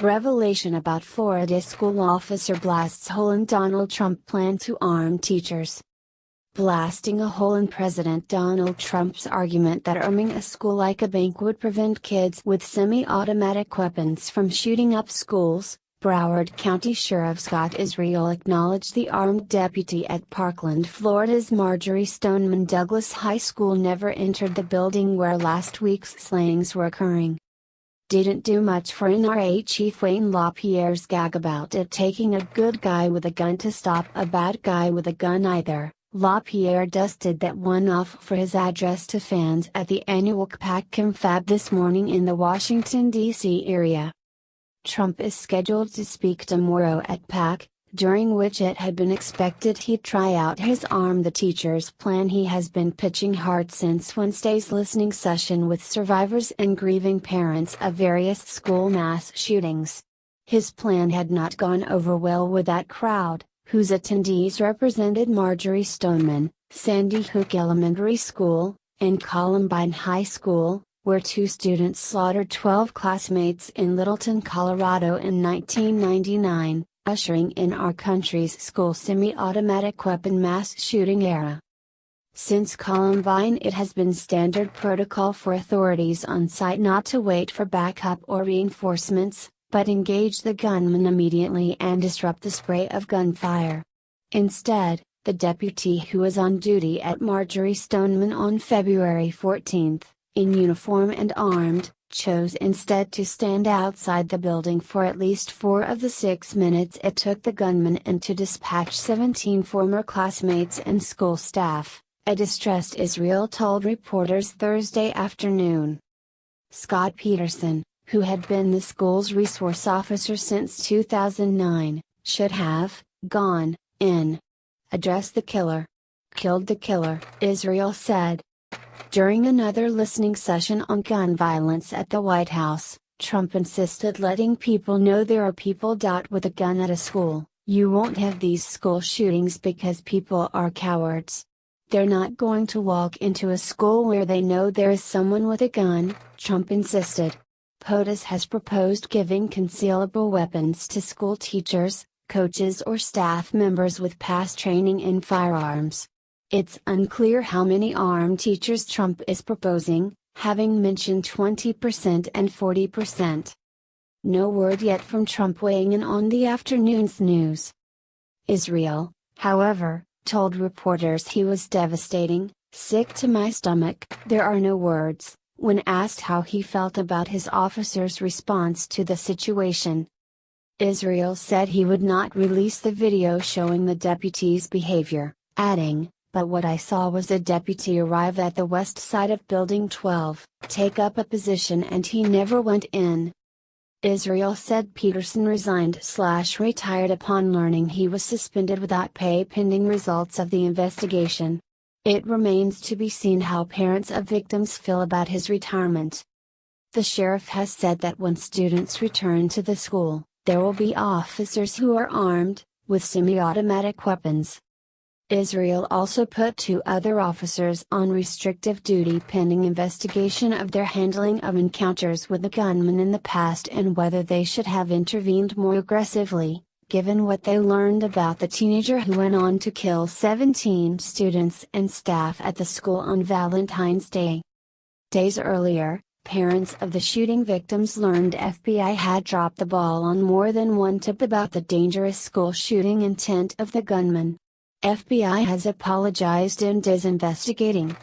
Revelation about Florida school officer blasts hole in Donald Trump plan to arm teachers. Blasting a hole in President Donald Trump's argument that arming a school like a bank would prevent kids with semi-automatic weapons from shooting up schools, Broward County Sheriff Scott Israel acknowledged the armed deputy at Parkland, Florida's Marjory Stoneman Douglas High School never entered the building where last week's slayings were occurring. Didn't do much for NRA Chief Wayne LaPierre's gag about it taking a good guy with a gun to stop a bad guy with a gun either. LaPierre dusted that one off for his address to fans at the annual CPAC Confab this morning in the Washington, D.C. area. Trump is scheduled to speak tomorrow at PAC, during which it had been expected he'd try out his arm the teachers plan he has been pitching hard since Wednesday's listening session with survivors and grieving parents of various school mass shootings. His plan had not gone over well with that crowd, whose attendees represented Marjory Stoneman, Sandy Hook Elementary School, and Columbine High School, where two students slaughtered 12 classmates in Littleton, Colorado in 1999. Ushering in our country's school semi-automatic weapon mass shooting era. Since Columbine, it has been standard protocol for authorities on site not to wait for backup or reinforcements, but engage the gunman immediately and disrupt the spray of gunfire. Instead, the deputy who was on duty at Marjory Stoneman on February 14, in uniform and armed, chose instead to stand outside the building for at least 4 of the 6 minutes it took the gunman and to dispatch 17 former classmates and school staff, a distressed Israel told reporters Thursday afternoon. Scott Peterson, who had been the school's resource officer since 2009, should have gone in. Addressed the killer. Killed the killer, Israel said. During another listening session on gun violence at the White House, Trump insisted letting people know there are people with a gun at a school. You won't have these school shootings because people are cowards. They're not going to walk into a school where they know there is someone with a gun, Trump insisted. POTUS has proposed giving concealable weapons to school teachers, coaches or staff members with past training in firearms. It's unclear how many armed teachers Trump is proposing, having mentioned 20% and 40%. No word yet from Trump weighing in on the afternoon's news. Israel, however, told reporters he was devastating, sick to my stomach, there are no words, when asked how he felt about his officer's response to the situation. Israel said he would not release the video showing the deputy's behavior, adding, "But what I saw was a deputy arrive at the west side of Building 12, take up a position and he never went in." Israel said Peterson resigned/retired upon learning he was suspended without pay pending results of the investigation. It remains to be seen how parents of victims feel about his retirement. The sheriff has said that when students return to the school, there will be officers who are armed, with semi-automatic weapons. Israel also put 2 other officers on restrictive duty pending investigation of their handling of encounters with the gunman in the past and whether they should have intervened more aggressively, given what they learned about the teenager who went on to kill 17 students and staff at the school on Valentine's Day. Days earlier, parents of the shooting victims learned FBI had dropped the ball on more than one tip about the dangerous school shooting intent of the gunman. FBI has apologized and is investigating.